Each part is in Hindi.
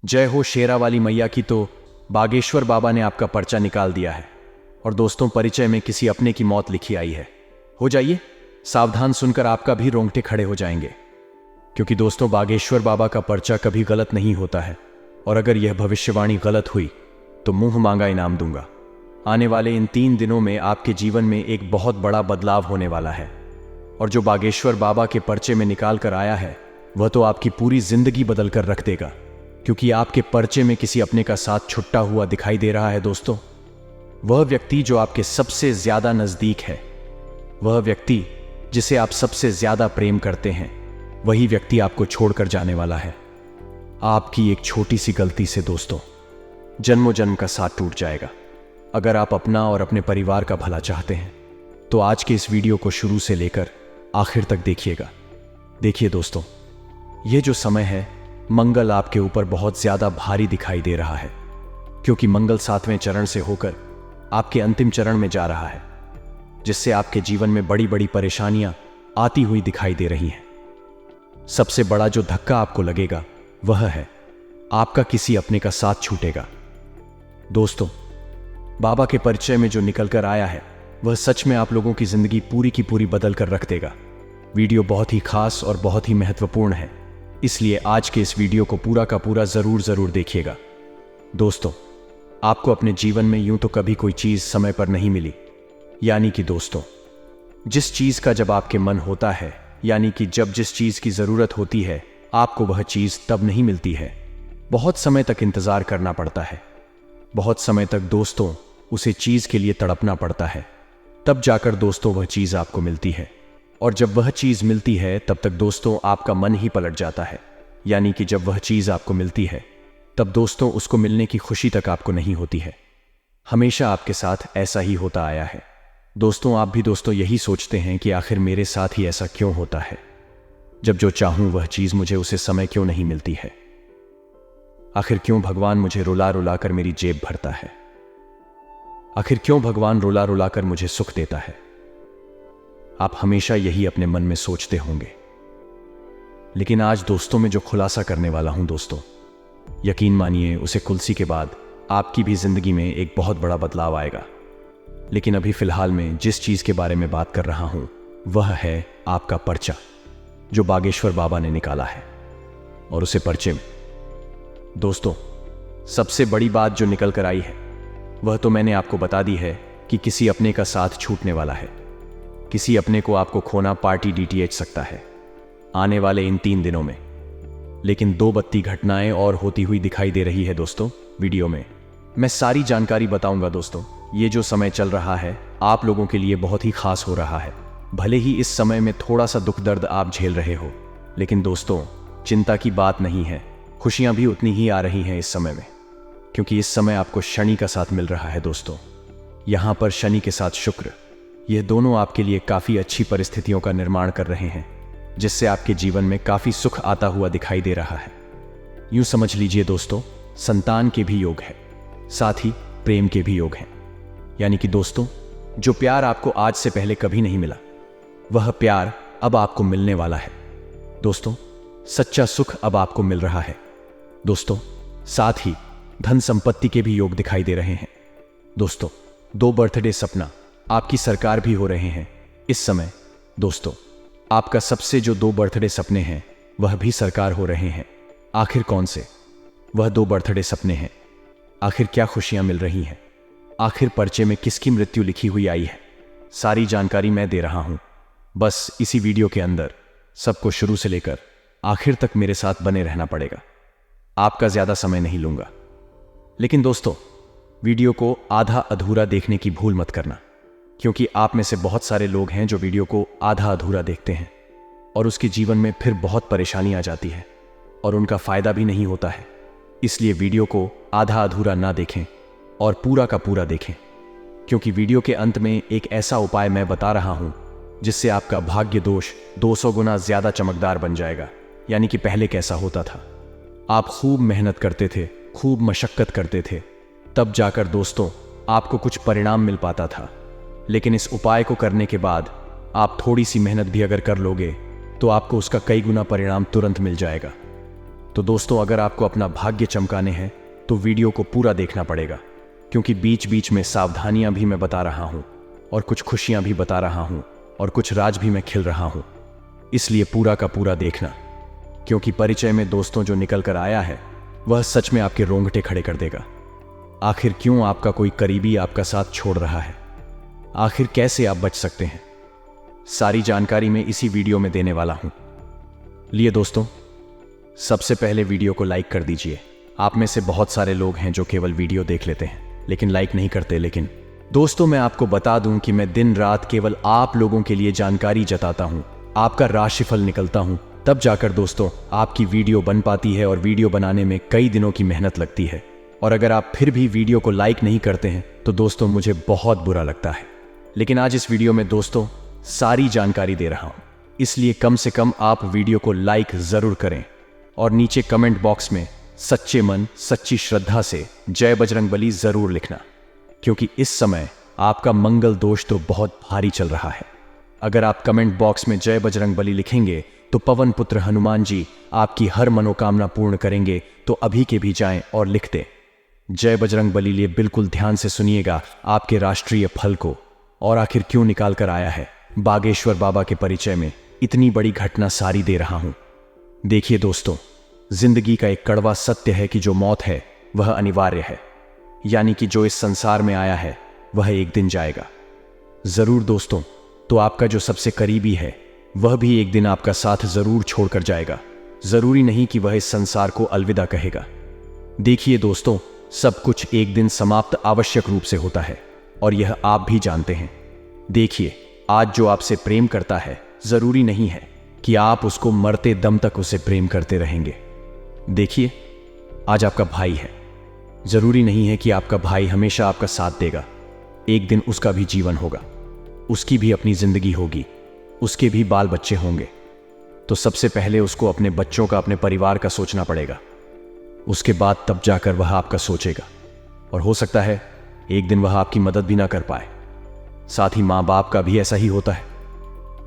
जय हो शेरा वाली मैया की। तो बागेश्वर बाबा ने आपका पर्चा निकाल दिया है और दोस्तों परिचय में किसी अपने की मौत लिखी आई है। हो जाइए सावधान, सुनकर आपका भी रोंगटे खड़े हो जाएंगे, क्योंकि दोस्तों बागेश्वर बाबा का पर्चा कभी गलत नहीं होता है और अगर यह भविष्यवाणी गलत हुई तो मुंह मांगा इनाम दूंगा। आने वाले इन 3 दिनों में आपके जीवन में एक बहुत बड़ा बदलाव होने वाला है और जो बागेश्वर बाबा के पर्चे में निकाल कर आया है वह तो आपकी पूरी जिंदगी बदल कर रख देगा, क्योंकि आपके पर्चे में किसी अपने का साथ छुट्टा हुआ दिखाई दे रहा है। दोस्तों वह व्यक्ति जो आपके सबसे ज्यादा नजदीक है, वह व्यक्ति जिसे आप सबसे ज्यादा प्रेम करते हैं, वही व्यक्ति आपको छोड़कर जाने वाला है। आपकी एक छोटी सी गलती से दोस्तों जन्मों जन्म का साथ टूट जाएगा। अगर आप अपना और अपने परिवार का भला चाहते हैं तो आज के इस वीडियो को शुरू से लेकर आखिर तक देखिएगा। देखिए दोस्तों, यह जो समय है मंगल आपके ऊपर बहुत ज्यादा भारी दिखाई दे रहा है, क्योंकि मंगल 7वें चरण से होकर आपके अंतिम चरण में जा रहा है, जिससे आपके जीवन में बड़ी बड़ी परेशानियां आती हुई दिखाई दे रही हैं। सबसे बड़ा जो धक्का आपको लगेगा वह है आपका किसी अपने का साथ छूटेगा। दोस्तों बाबा के परिचय में जो निकल कर आया है वह सच में आप लोगों की जिंदगी पूरी की पूरी बदल कर रख देगा। वीडियो बहुत ही खास और बहुत ही महत्वपूर्ण है, इसलिए आज के इस वीडियो को पूरा का पूरा जरूर देखिएगा। दोस्तों आपको अपने जीवन में यूं तो कभी कोई चीज समय पर नहीं मिली, यानी कि दोस्तों जिस चीज का जब आपके मन होता है, यानी कि जब जिस चीज की जरूरत होती है आपको वह चीज तब नहीं मिलती है। बहुत समय तक इंतजार करना पड़ता है, बहुत समय तक दोस्तों उसे चीज के लिए तड़पना पड़ता है, तब जाकर दोस्तों वह चीज आपको मिलती है। और जब वह चीज मिलती है तब तक दोस्तों आपका मन ही पलट जाता है, यानी कि जब वह चीज आपको मिलती है तब दोस्तों उसको मिलने की खुशी तक आपको नहीं होती है। हमेशा आपके साथ ऐसा ही होता आया है। दोस्तों आप भी दोस्तों यही सोचते हैं कि आखिर मेरे साथ ही ऐसा क्यों होता है, जब जो चाहूं वह चीज मुझे उसे समय क्यों नहीं मिलती है। आखिर क्यों भगवान मुझे रुला रुला कर मेरी जेब भरता है, आखिर क्यों भगवान रुला रुला कर मुझे सुख देता है। आप हमेशा यही अपने मन में सोचते होंगे, लेकिन आज दोस्तों में जो खुलासा करने वाला हूं दोस्तों, यकीन मानिए उसे कुलसी के बाद आपकी भी जिंदगी में एक बहुत बड़ा बदलाव आएगा। लेकिन अभी फिलहाल में जिस चीज के बारे में बात कर रहा हूं वह है आपका पर्चा जो बागेश्वर बाबा ने निकाला है। और उसे पर्चे में दोस्तों सबसे बड़ी बात जो निकल कर आई है वह तो मैंने आपको बता दी है कि किसी अपने का साथ छूटने वाला है। किसी अपने को आपको खोना पार्टी डीटीएच सकता है आने वाले इन 3 दिनों में। लेकिन 2 बत्ती घटनाएं और होती हुई दिखाई दे रही है दोस्तों। वीडियो में मैं सारी जानकारी बताऊंगा दोस्तों। ये जो समय चल रहा है आप लोगों के लिए बहुत ही खास हो रहा है। भले ही इस समय में थोड़ा सा दुख दर्द आप झेल रहे हो, लेकिन दोस्तों चिंता की बात नहीं है, खुशियां भी उतनी ही आ रही हैं इस समय में, क्योंकि इस समय आपको शनि का साथ मिल रहा है दोस्तों। यहां पर शनि के साथ शुक्र, यह दोनों आपके लिए काफी अच्छी परिस्थितियों का निर्माण कर रहे हैं, जिससे आपके जीवन में काफी सुख आता हुआ दिखाई दे रहा है। यूं समझ लीजिए दोस्तों संतान के भी योग है, साथ ही प्रेम के भी योग हैं। यानी कि दोस्तों जो प्यार आपको आज से पहले कभी नहीं मिला वह प्यार अब आपको मिलने वाला है। दोस्तों सच्चा सुख अब आपको मिल रहा है दोस्तों। साथ ही धन संपत्ति के भी योग दिखाई दे रहे हैं दोस्तों। 2 बर्थडे सपना आपकी सरकार भी हो रहे हैं इस समय दोस्तों। आपका सबसे जो 2 बर्थडे सपने हैं वह भी सरकार हो रहे हैं। आखिर कौन से वह 2 बर्थडे सपने हैं, आखिर क्या खुशियां मिल रही हैं, आखिर पर्चे में किसकी मृत्यु लिखी हुई आई है, सारी जानकारी मैं दे रहा हूं। बस इसी वीडियो के अंदर सबको शुरू से लेकर आखिर तक मेरे साथ बने रहना पड़ेगा। आपका ज्यादा समय नहीं लूंगा, लेकिन दोस्तों वीडियो को आधा अधूरा देखने की भूल मत करना, क्योंकि आप में से बहुत सारे लोग हैं जो वीडियो को आधा अधूरा देखते हैं और उसके जीवन में फिर बहुत परेशानी आ जाती है और उनका फायदा भी नहीं होता है। इसलिए वीडियो को आधा अधूरा ना देखें और पूरा का पूरा देखें, क्योंकि वीडियो के अंत में एक ऐसा उपाय मैं बता रहा हूं जिससे आपका भाग्य दोष 200 गुना ज्यादा चमकदार बन जाएगा। यानी कि पहले कैसा होता था, आप खूब मेहनत करते थे, खूब मशक्कत करते थे, तब जाकर दोस्तों आपको कुछ परिणाम मिल पाता था। लेकिन इस उपाय को करने के बाद आप थोड़ी सी मेहनत भी अगर कर लोगे तो आपको उसका कई गुना परिणाम तुरंत मिल जाएगा। तो दोस्तों, अगर आपको अपना भाग्य चमकाने हैं तो वीडियो को पूरा देखना पड़ेगा, क्योंकि बीच बीच में सावधानियां भी मैं बता रहा हूं और कुछ खुशियां भी बता रहा हूं और कुछ राज भी मैं खिल रहा हूं। इसलिए पूरा का पूरा देखना, क्योंकि परिचय में दोस्तों जो निकल कर आया है वह सच में आपके रोंगटे खड़े कर देगा। आखिर क्यों आपका कोई करीबी आपका साथ छोड़ रहा है? आखिर कैसे आप बच सकते हैं? सारी जानकारी मैं इसी वीडियो में देने वाला हूं। लिए दोस्तों, सबसे पहले वीडियो को लाइक कर दीजिए। आप में से बहुत सारे लोग हैं जो केवल वीडियो देख लेते हैं लेकिन लाइक नहीं करते। लेकिन दोस्तों, मैं आपको बता दूं कि मैं दिन रात केवल आप लोगों के लिए जानकारी जताता हूं, आपका राशिफल निकलता हूं, तब जाकर दोस्तों आपकी वीडियो बन पाती है। और वीडियो बनाने में कई दिनों की मेहनत लगती है, और अगर आप फिर भी वीडियो को लाइक नहीं करते हैं तो दोस्तों मुझे बहुत बुरा लगता है। लेकिन आज इस वीडियो में दोस्तों सारी जानकारी दे रहा हूं, इसलिए कम से कम आप वीडियो को लाइक जरूर करें और नीचे कमेंट बॉक्स में सच्चे मन सच्ची श्रद्धा से जय बजरंगबली जरूर लिखना, क्योंकि इस समय आपका मंगल दोष तो बहुत भारी चल रहा है। अगर आप कमेंट बॉक्स में जय बजरंगबली लिखेंगे तो पवन पुत्र हनुमान जी आपकी हर मनोकामना पूर्ण करेंगे। तो अभी के भी जाएं और लिख दें जय बजरंगबली। लिए बिल्कुल ध्यान से सुनिएगा आपके राष्ट्रीय फल को। और आखिर क्यों निकाल कर आया है बागेश्वर बाबा के परिचय में इतनी बड़ी घटना सारी दे रहा हूं। देखिए दोस्तों, जिंदगी का एक कड़वा सत्य है कि जो मौत है वह अनिवार्य है, यानी कि जो इस संसार में आया है वह एक दिन जाएगा जरूर दोस्तों। तो आपका जो सबसे करीबी है वह भी एक दिन आपका साथ जरूर छोड़कर जाएगा। जरूरी नहीं कि वह इस संसार को अलविदा कहेगा। देखिए दोस्तों, सब कुछ एक दिन समाप्त आवश्यक रूप से होता है और यह आप भी जानते हैं। देखिए, आज जो आपसे प्रेम करता है जरूरी नहीं है कि आप उसको मरते दम तक उसे प्रेम करते रहेंगे। देखिए, आज आपका भाई है, जरूरी नहीं है कि आपका भाई हमेशा आपका साथ देगा। एक दिन उसका भी जीवन होगा, उसकी भी अपनी जिंदगी होगी, उसके भी बाल बच्चे होंगे। तो सबसे पहले उसको अपने बच्चों का, अपने परिवार का सोचना पड़ेगा। उसके बाद तब जाकर वह आपका सोचेगा, और हो सकता है एक दिन वह आपकी मदद भी ना कर पाए। साथ ही माँ बाप का भी ऐसा ही होता है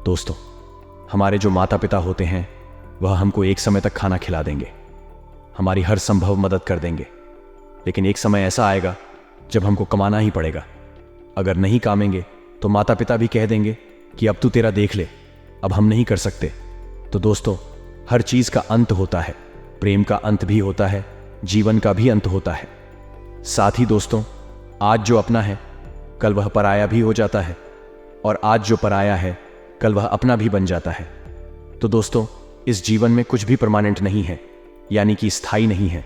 दोस्तों। हमारे जो माता पिता होते हैं वह हमको एक समय तक खाना खिला देंगे, हमारी हर संभव मदद कर देंगे, लेकिन एक समय ऐसा आएगा जब हमको कमाना ही पड़ेगा। अगर नहीं कामेंगे तो माता पिता भी कह देंगे कि अब तू तेरा देख ले, अब हम नहीं कर सकते। तो दोस्तों, हर चीज का अंत होता है, प्रेम का अंत भी होता है, जीवन का भी अंत होता है। साथ ही दोस्तों, आज जो अपना है कल वह पराया भी हो जाता है, और आज जो पराया है कल वह अपना भी बन जाता है। तो दोस्तों, इस जीवन में कुछ भी परमानेंट नहीं है, यानी कि स्थायी नहीं है।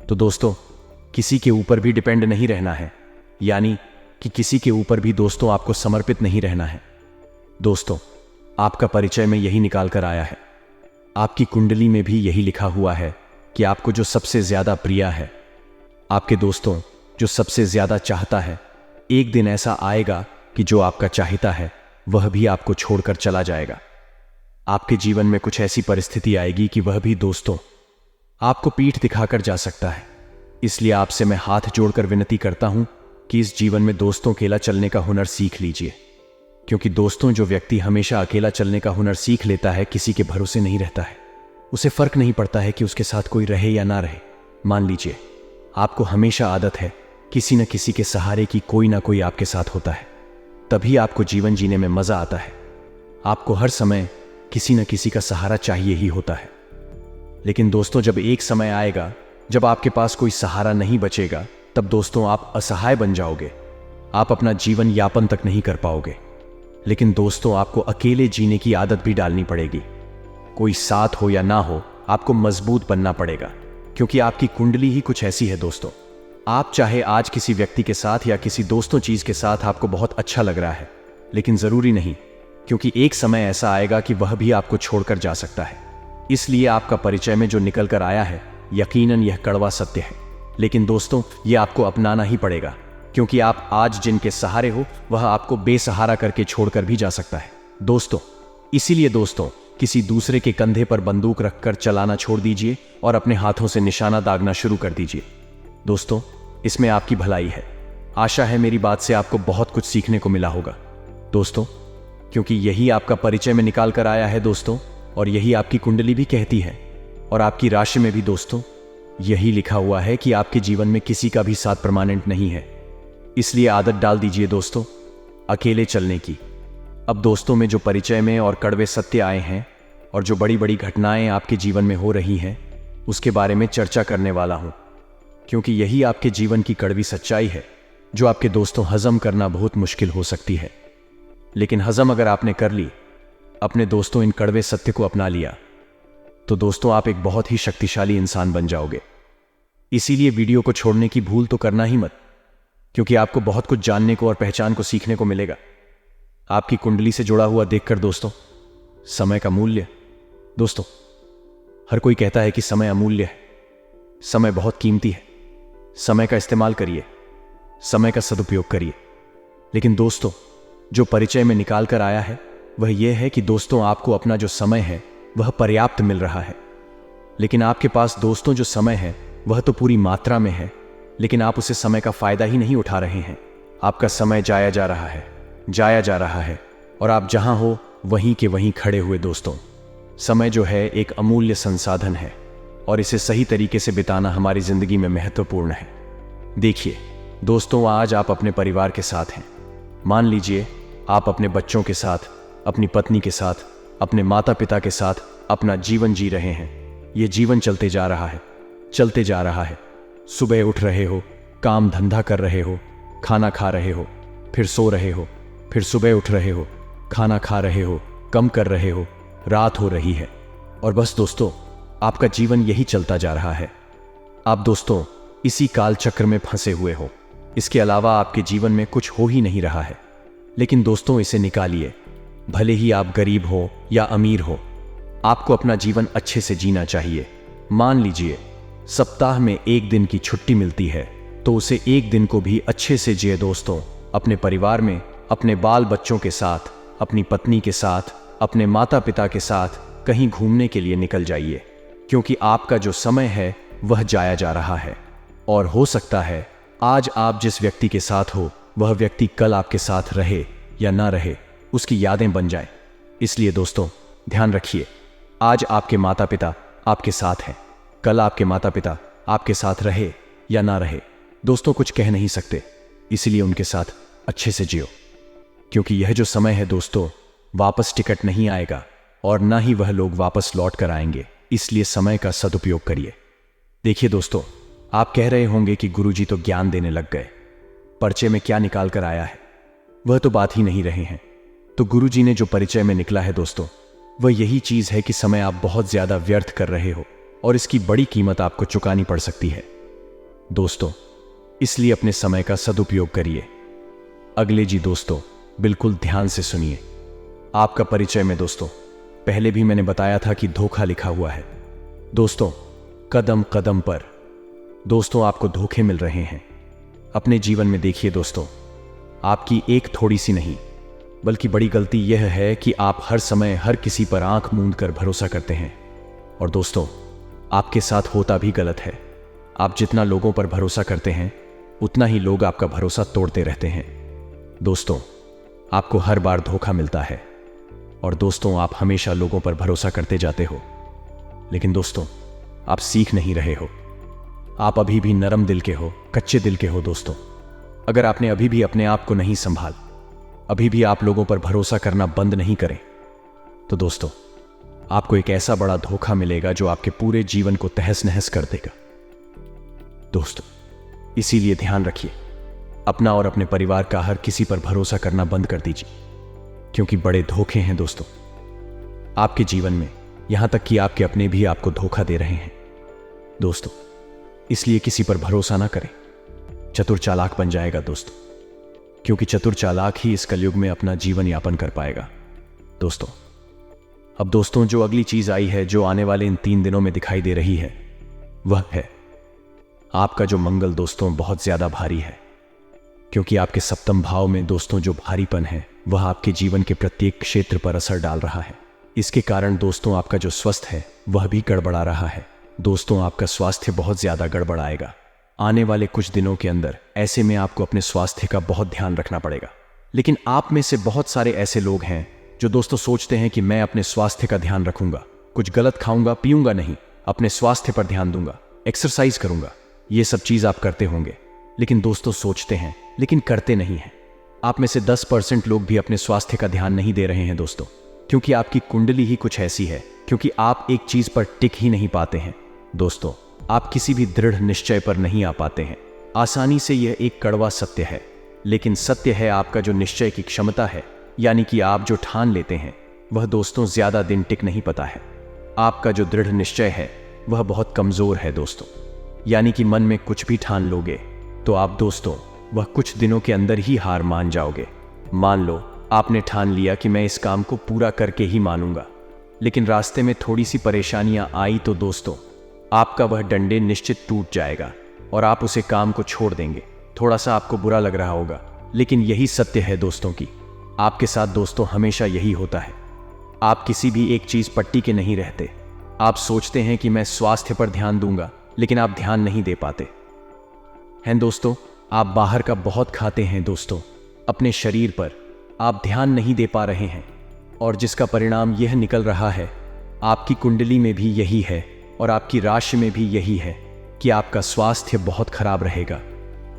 तो दोस्तों, किसी के ऊपर भी डिपेंड नहीं रहना है, यानी कि किसी के ऊपर भी दोस्तों आपको समर्पित नहीं रहना है। दोस्तों, आपका परिचय में यही निकाल कर आया है, आपकी कुंडली में भी यही लिखा हुआ है कि आपको जो सबसे ज्यादा प्रिय है, आपके दोस्तों जो सबसे ज्यादा चाहता है, एक दिन ऐसा आएगा कि जो आपका चाहता है वह भी आपको छोड़कर चला जाएगा। आपके जीवन में कुछ ऐसी परिस्थिति आएगी कि वह भी दोस्तों आपको पीठ दिखाकर जा सकता है। इसलिए आपसे मैं हाथ जोड़कर विनती करता हूं कि इस जीवन में दोस्तों अकेला चलने का हुनर सीख लीजिए, क्योंकि दोस्तों जो व्यक्ति हमेशा अकेला चलने का हुनर सीख लेता है किसी के भरोसे नहीं रहता है। उसे फर्क नहीं पड़ता है कि उसके साथ कोई रहे या ना रहे। मान लीजिए आपको हमेशा आदत है किसी न किसी के सहारे की, कोई ना कोई आपके साथ होता है, तभी आपको जीवन जीने में मजा आता है। आपको हर समय किसी न किसी का सहारा चाहिए ही होता है। लेकिन दोस्तों, जब एक समय आएगा जब आपके पास कोई सहारा नहीं बचेगा, तब दोस्तों आप असहाय बन जाओगे, आप अपना जीवन यापन तक नहीं कर पाओगे। लेकिन दोस्तों, आपको अकेले जीने की आदत भी डालनी पड़ेगी। कोई साथ हो या ना हो, आपको मजबूत बनना पड़ेगा, क्योंकि आपकी कुंडली ही कुछ ऐसी है दोस्तों। आप चाहे आज किसी व्यक्ति के साथ या किसी दोस्तों चीज के साथ आपको बहुत अच्छा लग रहा है, लेकिन जरूरी नहीं, क्योंकि एक समय ऐसा आएगा कि वह भी आपको छोड़कर जा सकता है। इसलिए आपका परिचय में जो निकल कर आया है, यकीनन यह कड़वा सत्य है, लेकिन दोस्तों यह आपको अपनाना ही पड़ेगा, क्योंकि आप आज जिनके सहारे हो वह आपको बेसहारा करके छोड़कर भी जा सकता है दोस्तों। इसीलिए दोस्तों, किसी दूसरे के कंधे पर बंदूक रखकर चलाना छोड़ दीजिए और अपने हाथों से निशाना दागना शुरू कर दीजिए। दोस्तों, इसमें आपकी भलाई है। आशा है मेरी बात से आपको बहुत कुछ सीखने को मिला होगा दोस्तों, क्योंकि यही आपका परिचय में निकाल कर आया है दोस्तों, और यही आपकी कुंडली भी कहती है। और आपकी राशि में भी दोस्तों यही लिखा हुआ है कि आपके जीवन में किसी का भी साथ परमानेंट नहीं है। इसलिए आदत डाल दीजिए दोस्तों अकेले चलने की। अब दोस्तों में जो परिचय में और कड़वे सत्य आए हैं और जो बड़ी बड़ी घटनाएं आपके जीवन में हो रही हैं उसके बारे में चर्चा करने वाला हूं, क्योंकि यही आपके जीवन की कड़वी सच्चाई है जो आपके दोस्तों हजम करना बहुत मुश्किल हो सकती है। लेकिन हजम अगर आपने कर ली, अपने दोस्तों इन कड़वे सत्य को अपना लिया, तो दोस्तों आप एक बहुत ही शक्तिशाली इंसान बन जाओगे। इसीलिए वीडियो को छोड़ने की भूल तो करना ही मत, क्योंकि आपको बहुत कुछ जानने को और पहचान को सीखने को मिलेगा। आपकी कुंडली से जुड़ा हुआ देखकर दोस्तों समय का मूल्य, दोस्तों हर कोई कहता है कि समय अमूल्य है, समय बहुत कीमती है, समय का इस्तेमाल करिए, समय का सदुपयोग करिए। लेकिन दोस्तों जो परिचय में निकाल कर आया है वह यह है कि दोस्तों आपको अपना जो समय है वह पर्याप्त मिल रहा है। लेकिन आपके पास दोस्तों जो समय है वह तो पूरी मात्रा में है, लेकिन आप उसे समय का फायदा ही नहीं उठा रहे हैं। आपका समय जाया जा रहा है और आप जहां हो वहीं के वहीं खड़े हुए। दोस्तों समय जो है एक अमूल्य संसाधन है और इसे सही तरीके से बिताना हमारी जिंदगी में महत्वपूर्ण है। देखिए दोस्तों, आज आप अपने परिवार के साथ हैं। मान लीजिए आप अपने बच्चों के साथ, अपनी पत्नी के साथ, अपने माता पिता के साथ अपना जीवन जी रहे हैं। ये जीवन चलते जा रहा है। सुबह उठ रहे हो, काम धंधा कर रहे हो, खाना खा रहे हो, फिर सो रहे हो, फिर सुबह उठ रहे हो, खाना खा रहे हो, कम कर रहे हो, रात हो रही है और बस दोस्तों आपका जीवन यही चलता जा रहा है। आप दोस्तों इसी काल चक्र में फंसे हुए हो। इसके अलावा आपके जीवन में कुछ हो ही नहीं रहा है। लेकिन दोस्तों इसे निकालिए। भले ही आप गरीब हो या अमीर हो, आपको अपना जीवन अच्छे से जीना चाहिए। मान लीजिए सप्ताह में एक दिन की छुट्टी मिलती है तो उसे एक दिन को भी अच्छे से जिए दोस्तों। अपने परिवार में, अपने बाल बच्चों के साथ, अपनी पत्नी के साथ, अपने माता पिता के साथ कहीं घूमने के लिए निकल जाइए, क्योंकि आपका जो समय है वह जाया जा रहा है। और हो सकता है आज आप जिस व्यक्ति के साथ हो वह व्यक्ति कल आपके साथ रहे या ना रहे, उसकी यादें बन जाएं। इसलिए दोस्तों ध्यान रखिए, आज आपके माता पिता आपके साथ हैं, कल आपके माता पिता आपके साथ रहे या ना रहे, दोस्तों कुछ कह नहीं सकते। इसलिए उनके साथ अच्छे से जियो, क्योंकि यह जो समय है दोस्तों वापस टिकट नहीं आएगा और ना ही वह लोग वापस लौट कर आएंगे। इसलिए समय का सदुपयोग करिए। देखिए दोस्तों, आप कह रहे होंगे कि गुरुजी तो ज्ञान देने लग गए, परिचय में क्या निकाल कर आया है, वह तो बात ही नहीं रहे हैं। तो गुरुजी ने जो परिचय में निकला है दोस्तों, वह यही चीज है कि समय आप बहुत ज्यादा व्यर्थ कर रहे हो और इसकी बड़ी कीमत आपको चुकानी पड़ सकती है दोस्तों। इसलिए अपने समय का सदुपयोग करिए। अगले जी दोस्तों बिल्कुल ध्यान से सुनिए। आपका परिचय में दोस्तों पहले भी मैंने बताया था कि धोखा लिखा हुआ है। दोस्तों कदम कदम पर दोस्तों आपको धोखे मिल रहे हैं। अपने जीवन में देखिए दोस्तों, आपकी एक थोड़ी सी नहीं बल्कि बड़ी गलती यह है कि आप हर समय हर किसी पर आंख मूंद कर भरोसा करते हैं। और दोस्तों आपके साथ होता भी गलत है। आप जितना लोगों पर भरोसा करते हैं उतना ही लोग आपका भरोसा तोड़ते रहते हैं। दोस्तों आपको हर बार धोखा मिलता है और दोस्तों आप हमेशा लोगों पर भरोसा करते जाते हो, लेकिन दोस्तों आप सीख नहीं रहे हो। आप अभी भी नरम दिल के हो, कच्चे दिल के हो। दोस्तों अगर आपने अभी भी अपने आप को नहीं संभाल, अभी भी आप लोगों पर भरोसा करना बंद नहीं करें, तो दोस्तों आपको एक ऐसा बड़ा धोखा मिलेगा जो आपके पूरे जीवन को तहस नहस कर देगा दोस्तों। इसीलिए ध्यान रखिए, अपना और अपने परिवार का हर किसी पर भरोसा करना बंद कर दीजिए, क्योंकि बड़े धोखे हैं दोस्तों आपके जीवन में। यहां तक कि आपके अपने भी आपको धोखा दे रहे हैं दोस्तों। इसलिए किसी पर भरोसा ना करें, चतुर चालाक बन जाएगा दोस्तों, क्योंकि चतुर चालाक ही इस कलयुग में अपना जीवन यापन कर पाएगा दोस्तों। अब दोस्तों जो अगली चीज आई है, जो आने वाले इन 3 दिनों में दिखाई दे रही है, वह है आपका जो मंगल दोस्तों बहुत ज्यादा भारी है, क्योंकि आपके सप्तम भाव में दोस्तों जो भारीपन है वह आपके जीवन के प्रत्येक क्षेत्र पर असर डाल रहा है। इसके कारण दोस्तों आपका जो स्वास्थ्य है वह भी गड़बड़ा रहा है दोस्तों। आपका स्वास्थ्य बहुत ज्यादा गड़बड़ाएगा आने वाले कुछ दिनों के अंदर। ऐसे में आपको अपने स्वास्थ्य का बहुत ध्यान रखना पड़ेगा। लेकिन आप में से बहुत सारे ऐसे लोग हैं जो दोस्तों सोचते हैं कि मैं अपने स्वास्थ्य का ध्यान रखूंगा, कुछ गलत खाऊंगा पीऊंगा नहीं, अपने स्वास्थ्य पर ध्यान दूंगा, एक्सरसाइज करूंगा। ये सब चीज आप करते होंगे, लेकिन दोस्तों सोचते हैं लेकिन करते नहीं हैं। आप में से 10% लोग भी अपने स्वास्थ्य का ध्यान नहीं दे रहे हैं दोस्तों, क्योंकि आपकी कुंडली ही कुछ ऐसी है, क्योंकि आप एक चीज पर टिक ही नहीं पाते हैं दोस्तों। आप किसी भी दृढ़ निश्चय पर नहीं आ पाते हैं। आसानी से यह एक कड़वा सत्य है, लेकिन सत्य है आपका जो निश्चय की क्षमता है, यानी कि आप जो ठान लेते हैं, वह दोस्तों ज्यादा दिन टिक नहीं पाता है। आपका जो दृढ़ निश्चय है वह बहुत कमजोर है दोस्तों, यानी कि मन में कुछ भी ठान लोगे तो आप दोस्तों वह कुछ दिनों के अंदर ही हार मान जाओगे। मान लो आपने ठान लिया कि मैं इस काम को पूरा करके ही मानूंगा, लेकिन रास्ते में थोड़ी सी परेशानियां आई तो दोस्तों आपका वह डंडे निश्चित टूट जाएगा और आप उसे काम को छोड़ देंगे। थोड़ा सा आपको बुरा लग रहा होगा, लेकिन यही सत्य है दोस्तों की। आपके साथ दोस्तों हमेशा यही होता है। आप किसी भी एक चीज पट्टी के नहीं रहते। आप सोचते हैं कि मैं स्वास्थ्य पर ध्यान दूंगा, लेकिन आप ध्यान नहीं दे पाते हैं दोस्तों। आप बाहर का बहुत खाते हैं दोस्तों, अपने शरीर पर आप ध्यान नहीं दे पा रहे हैं, और जिसका परिणाम यह निकल रहा है, आपकी कुंडली में भी यही है और आपकी राशि में भी यही है कि आपका स्वास्थ्य बहुत खराब रहेगा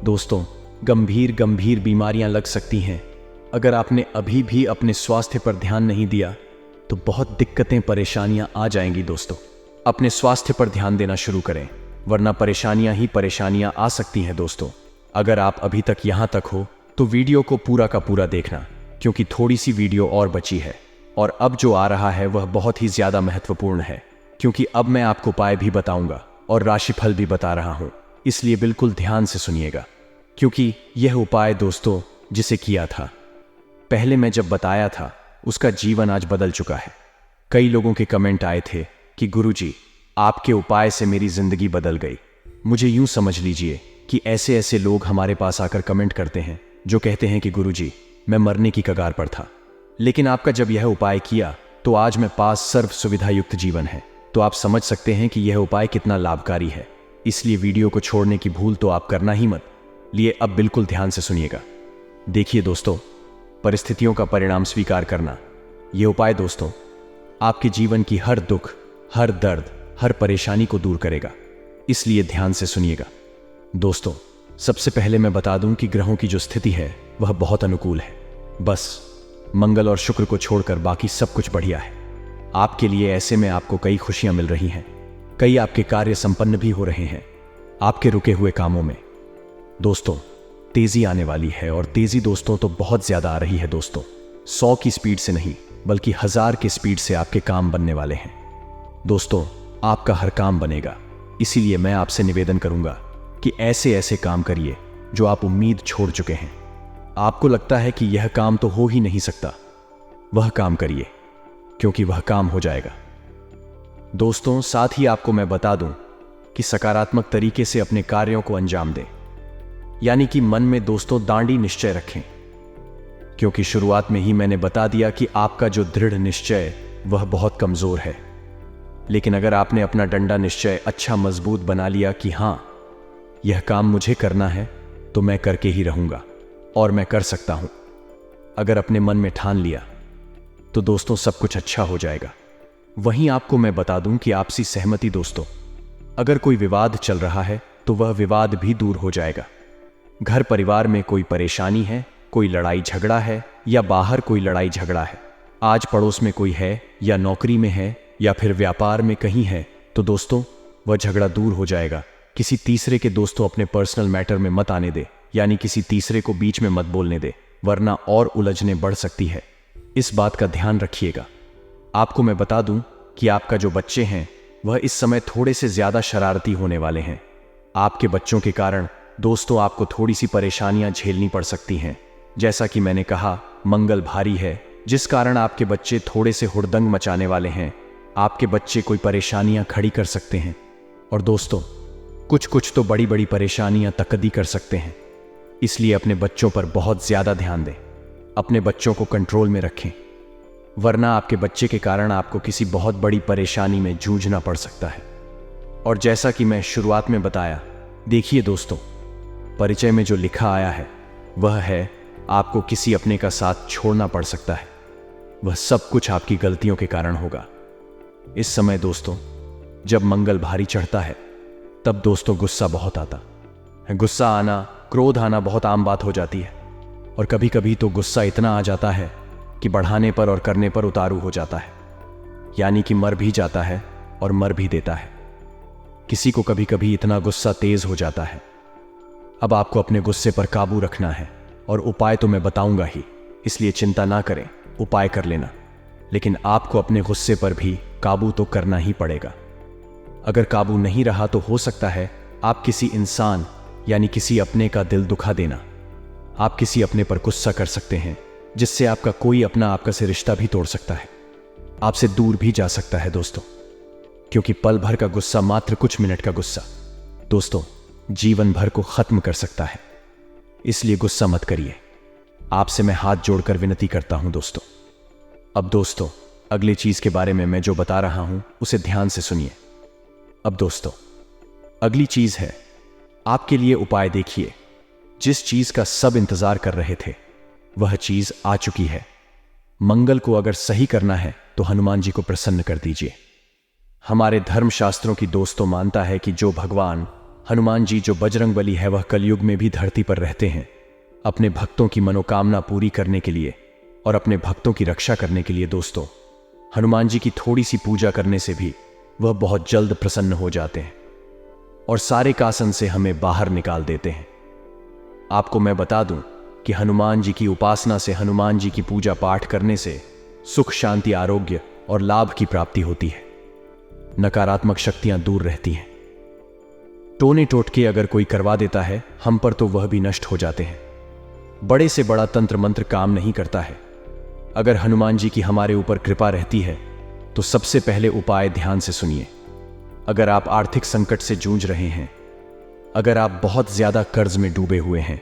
दोस्तों। गंभीर गंभीर बीमारियां लग सकती हैं। अगर आपने अभी भी अपने स्वास्थ्य पर ध्यान नहीं दिया तो बहुत दिक्कतें परेशानियां आ जाएंगी दोस्तों। अपने स्वास्थ्य पर ध्यान देना शुरू करें, वरना परेशानियां ही परेशानियां आ सकती हैं दोस्तों। अगर आप अभी तक यहां तक हो तो वीडियो को पूरा का पूरा देखना, क्योंकि थोड़ी सी वीडियो और बची है, और अब जो आ रहा है वह बहुत ही ज्यादा महत्वपूर्ण है, क्योंकि अब मैं आपको उपाय भी बताऊंगा और राशिफल भी बता रहा हूं। इसलिए बिल्कुल ध्यान से सुनिएगा, क्योंकि यह उपाय दोस्तों जिसे किया था पहले मैं जब बताया था, उसका जीवन आज बदल चुका है। कई लोगों के कमेंट आए थे कि गुरुजी आपके उपाय से मेरी जिंदगी बदल गई। मुझे यूं समझ लीजिए कि ऐसे ऐसे लोग हमारे पास आकर कमेंट करते हैं जो कहते हैं कि गुरुजी मैं मरने की कगार पर था, लेकिन आपका जब यह उपाय किया तो आज मैं पास सर्व सुविधा युक्त जीवन है। तो आप समझ सकते हैं कि यह उपाय कितना लाभकारी है। इसलिए वीडियो को छोड़ने की भूल तो आप करना ही मत। लिए अब बिल्कुल ध्यान से सुनिएगा। देखिए दोस्तों, परिस्थितियों का परिणाम स्वीकार करना, यह उपाय दोस्तों आपके जीवन की हर दुख, हर दर्द, हर परेशानी को दूर करेगा। इसलिए ध्यान से सुनिएगा दोस्तों। सबसे पहले मैं बता दूं कि ग्रहों की जो स्थिति है वह बहुत अनुकूल है। बस मंगल और शुक्र को छोड़कर बाकी सब कुछ बढ़िया है आपके लिए। ऐसे में आपको कई खुशियां मिल रही हैं, कई आपके कार्य संपन्न भी हो रहे हैं। आपके रुके हुए कामों में दोस्तों तेजी आने वाली है, और तेजी दोस्तों तो बहुत ज्यादा आ रही है दोस्तों। 100 की स्पीड से नहीं, बल्कि 1000 की स्पीड से आपके काम बनने वाले हैं दोस्तों। आपका हर काम बनेगा। इसीलिए मैं आपसे निवेदन करूंगा कि ऐसे ऐसे काम करिए जो आप उम्मीद छोड़ चुके हैं। आपको लगता है कि यह काम तो हो ही नहीं सकता, वह काम करिए, क्योंकि वह काम हो जाएगा दोस्तों। साथ ही आपको मैं बता दूं कि सकारात्मक तरीके से अपने कार्यों को अंजाम दें, यानी कि मन में दोस्तों दांडी निश्चय रखें, क्योंकि शुरुआत में ही मैंने बता दिया कि आपका जो दृढ़ निश्चय वह बहुत कमजोर है। लेकिन अगर आपने अपना डंडा निश्चय अच्छा मजबूत बना लिया कि हां यह काम मुझे करना है, तो मैं करके ही रहूंगा और मैं कर सकता हूं। अगर अपने मन में ठान लिया तो दोस्तों सब कुछ अच्छा हो जाएगा। वहीं आपको मैं बता दूं कि आपसी सहमति दोस्तों, अगर कोई विवाद चल रहा है तो वह विवाद भी दूर हो जाएगा। घर परिवार में कोई परेशानी है, कोई लड़ाई झगड़ा है, या बाहर कोई लड़ाई झगड़ा है, आज पड़ोस में कोई है, या नौकरी में है, या फिर व्यापार में कहीं है, तो दोस्तों वह झगड़ा दूर हो जाएगा। किसी तीसरे के दोस्तों अपने पर्सनल मैटर में मत आने दे, यानी किसी तीसरे को बीच में मत बोलने दे, वरना और उलझने बढ़ सकती है। इस बात का ध्यान रखिएगा। आपको मैं बता दूं कि आपका जो बच्चे हैं वह इस समय थोड़े से ज्यादा शरारती होने वाले हैं। आपके बच्चों के कारण दोस्तों आपको थोड़ी सी परेशानियां झेलनी पड़ सकती हैं। जैसा कि मैंने कहा, मंगल भारी है, जिस कारण आपके बच्चे थोड़े से हुड़दंग मचाने वाले हैं। आपके बच्चे कोई परेशानियां खड़ी कर सकते हैं, और दोस्तों कुछ तो बड़ी बड़ी परेशानियां तकदी कर सकते हैं। इसलिए अपने बच्चों पर बहुत ज्यादा ध्यान दें, अपने बच्चों को कंट्रोल में रखें, वरना आपके बच्चे के कारण आपको किसी बहुत बड़ी परेशानी में जूझना पड़ सकता है। और जैसा कि मैं शुरुआत में बताया, देखिए दोस्तों, परिचय में जो लिखा आया है वह है आपको किसी अपने का साथ छोड़ना पड़ सकता है। वह सब कुछ आपकी गलतियों के कारण होगा। इस समय दोस्तों जब मंगल भारी चढ़ता है तब दोस्तों गुस्सा बहुत आता है। गुस्सा आना, क्रोध आना बहुत आम बात हो जाती है। और कभी कभी तो गुस्सा इतना आ जाता है कि बढ़ाने पर और करने पर उतारू हो जाता है, यानी कि मर भी जाता है और मर भी देता है। किसी को कभी कभी इतना गुस्सा तेज हो जाता है। अब आपको अपने गुस्से पर काबू रखना है, और उपाय तो मैं बताऊंगा ही, इसलिए चिंता ना करें, उपाय कर लेना। लेकिन आपको अपने गुस्से पर भी काबू तो करना ही पड़ेगा। अगर काबू नहीं रहा तो हो सकता है आप किसी इंसान यानी किसी अपने का दिल दुखा देना। आप किसी अपने पर गुस्सा कर सकते हैं, जिससे आपका कोई अपना आपका से रिश्ता भी तोड़ सकता है, आपसे दूर भी जा सकता है दोस्तों। क्योंकि पल भर का गुस्सा, मात्र कुछ मिनट का गुस्सा दोस्तों जीवन भर को खत्म कर सकता है। इसलिए गुस्सा मत करिए। आपसे मैं हाथ जोड़कर विनती करता हूं दोस्तों। अब दोस्तों अगली चीज के बारे में मैं जो बता रहा हूं उसे ध्यान से सुनिए। अब दोस्तों अगली चीज है, आपके लिए उपाय देखिए। जिस चीज का सब इंतजार कर रहे थे वह चीज आ चुकी है। मंगल को अगर सही करना है तो हनुमान जी को प्रसन्न कर दीजिए। हमारे धर्मशास्त्रों की दोस्तों मानता है कि जो भगवान हनुमान जी, जो बजरंगबली है, वह कलयुग में भी धरती पर रहते हैं अपने भक्तों की मनोकामना पूरी करने के लिए और अपने भक्तों की रक्षा करने के लिए। दोस्तों हनुमान जी की थोड़ी सी पूजा करने से भी वह बहुत जल्द प्रसन्न हो जाते हैं और सारे कासन से हमें बाहर निकाल देते हैं। आपको मैं बता दूं कि हनुमान जी की उपासना से, हनुमान जी की पूजा पाठ करने से सुख, शांति, आरोग्य और लाभ की प्राप्ति होती है। नकारात्मक शक्तियां दूर रहती हैं। टोने टोटके अगर कोई करवा देता है हम पर तो वह भी नष्ट हो जाते हैं। बड़े से बड़ा तंत्र मंत्र काम नहीं करता है। अगर हनुमान जी की हमारे ऊपर कृपा रहती है तो सबसे पहले उपाय ध्यान से सुनिए। अगर आप आर्थिक संकट से जूझ रहे हैं, अगर आप बहुत ज्यादा कर्ज में डूबे हुए हैं,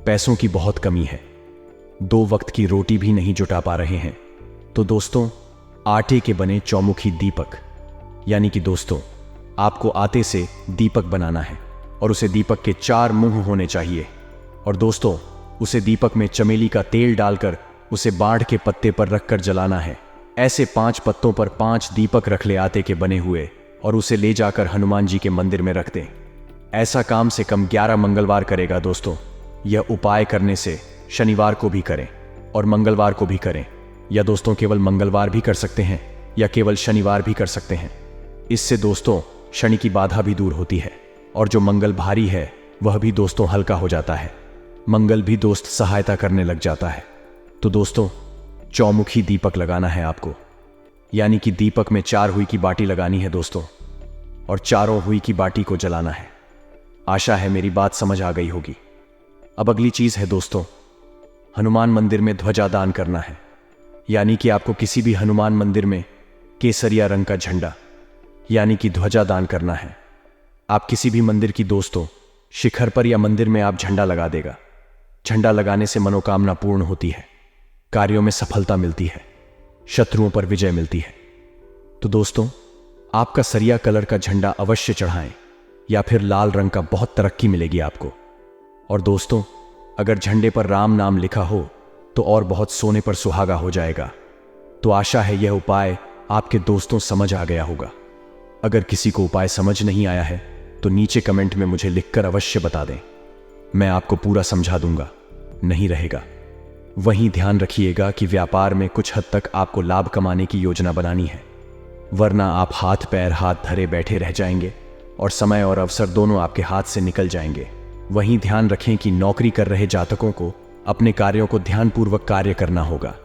पैसों की बहुत कमी है, 2 वक्त की रोटी भी नहीं जुटा पा रहे हैं, तो दोस्तों आटे के बने चौमुखी दीपक, यानी कि दोस्तों आपको आटे से दीपक बनाना है और उसे दीपक के 4 मुंह होने चाहिए। और दोस्तों उसे दीपक में चमेली का तेल डालकर उसे बाढ़ के पत्ते पर रखकर जलाना है। ऐसे 5 पत्तों पर 5 दीपक रख ले आटे के बने हुए, और उसे ले जाकर हनुमान जी के मंदिर में रख दें। ऐसा कम से कम 11 मंगलवार करेगा दोस्तों। यह उपाय करने से शनिवार को भी करें और मंगलवार को भी करें, या दोस्तों केवल मंगलवार भी कर सकते हैं या केवल शनिवार भी कर सकते हैं। इससे दोस्तों शनि की बाधा भी दूर होती है और जो मंगल भारी है वह भी दोस्तों हल्का हो जाता है। मंगल भी दोस्त सहायता करने लग जाता है। तो दोस्तों चौमुखी दीपक लगाना है आपको, यानी कि दीपक में 4 हुई की बाटी लगानी है दोस्तों, और चारों हुई की बाटी को जलाना है। आशा है मेरी बात समझ आ गई होगी। अब अगली चीज है दोस्तों, हनुमान मंदिर में ध्वजा दान करना है। यानी कि आपको किसी भी हनुमान मंदिर में केसरिया रंग का झंडा यानी कि ध्वजा दान करना है। आप किसी भी मंदिर की दोस्तों शिखर पर या मंदिर में आप झंडा लगा देगा। झंडा लगाने से मनोकामना पूर्ण होती है, कार्यों में सफलता मिलती है, शत्रुओं पर विजय मिलती है। तो दोस्तों आपका सरिया कलर का झंडा अवश्य चढ़ाएं, या फिर लाल रंग का, बहुत तरक्की मिलेगी आपको। और दोस्तों अगर झंडे पर राम नाम लिखा हो तो और बहुत सोने पर सुहागा हो जाएगा। तो आशा है यह उपाय आपके दोस्तों समझ आ गया होगा। अगर किसी को उपाय समझ नहीं आया है तो नीचे कमेंट में मुझे लिखकर अवश्य बता दें, मैं आपको पूरा समझा दूंगा। नहीं रहेगा वहीं ध्यान रखिएगा कि व्यापार में कुछ हद तक आपको लाभ कमाने की योजना बनानी है, वरना आप हाथ पैर हाथ धरे बैठे रह जाएंगे और समय और अवसर दोनों आपके हाथ से निकल जाएंगे। वहीं ध्यान रखें कि नौकरी कर रहे जातकों को अपने कार्यों को ध्यानपूर्वक कार्य करना होगा,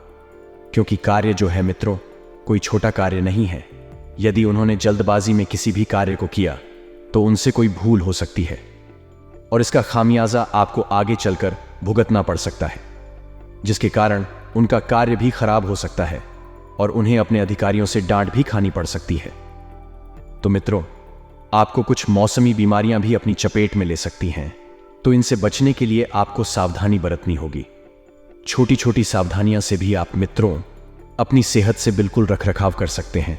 क्योंकि कार्य जो है मित्रों कोई छोटा कार्य नहीं है। यदि उन्होंने जल्दबाजी में किसी भी कार्य को किया तो उनसे कोई भूल हो सकती है और इसका खामियाजा आपको आगे चलकर भुगतना पड़ सकता है, जिसके कारण उनका कार्य भी खराब हो सकता है और उन्हें अपने अधिकारियों से डांट भी खानी पड़ सकती है। तो मित्रों आपको कुछ मौसमी बीमारियां भी अपनी चपेट में ले सकती हैं, तो इनसे बचने के लिए आपको सावधानी बरतनी होगी। छोटी छोटी सावधानियां से भी आप मित्रों अपनी सेहत से बिल्कुल रखरखाव कर सकते हैं।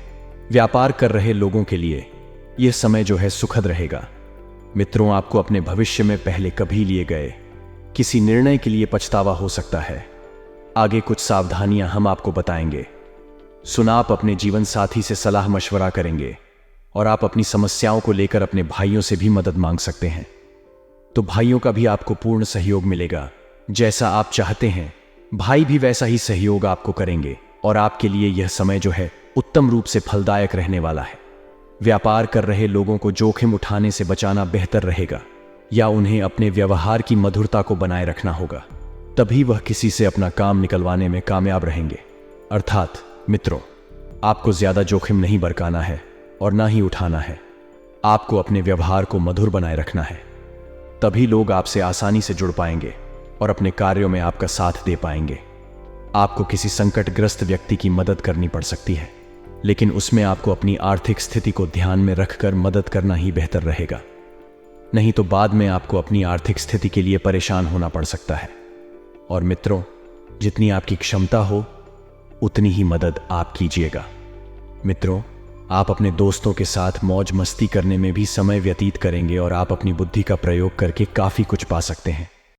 व्यापार कर रहे लोगों के लिए यह समय जो है सुखद रहेगा। मित्रों आपको अपने भविष्य में पहले कभी लिए गए किसी निर्णय के लिए पछतावा हो सकता है। आगे कुछ सावधानियां हम आपको बताएंगे। सुना आप अपने जीवन साथी से सलाह मशवरा करेंगे और आप अपनी समस्याओं को लेकर अपने भाइयों से भी मदद मांग सकते हैं। तो भाइयों का भी आपको पूर्ण सहयोग मिलेगा। जैसा आप चाहते हैं भाई भी वैसा ही सहयोग आपको करेंगे और आपके लिए यह समय जो है उत्तम रूप से फलदायक रहने वाला है। व्यापार कर रहे लोगों को जोखिम उठाने से बचाना बेहतर रहेगा या उन्हें अपने व्यवहार की मधुरता को बनाए रखना होगा, तभी वह किसी से अपना काम निकलवाने में कामयाब रहेंगे। अर्थात मित्रों, आपको ज्यादा जोखिम नहीं बरकाना है और ना ही उठाना है। आपको अपने व्यवहार को मधुर बनाए रखना है, तभी लोग आपसे आसानी से जुड़ पाएंगे और अपने कार्यों में आपका साथ दे पाएंगे। आपको किसी संकटग्रस्त व्यक्ति की मदद करनी पड़ सकती है, लेकिन उसमें आपको अपनी आर्थिक स्थिति को ध्यान में रखकर मदद करना ही बेहतर रहेगा, नहीं तो बाद में आपको अपनी आर्थिक स्थिति के लिए परेशान होना पड़ सकता है। और मित्रों, जितनी आपकी क्षमता हो उतनी ही मदद आप कीजिएगा। मित्रों, आप अपने दोस्तों के साथ मौज मस्ती करने में भी समय व्यतीत करेंगे और आप अपनी बुद्धि का प्रयोग करके काफी कुछ पा सकते हैं।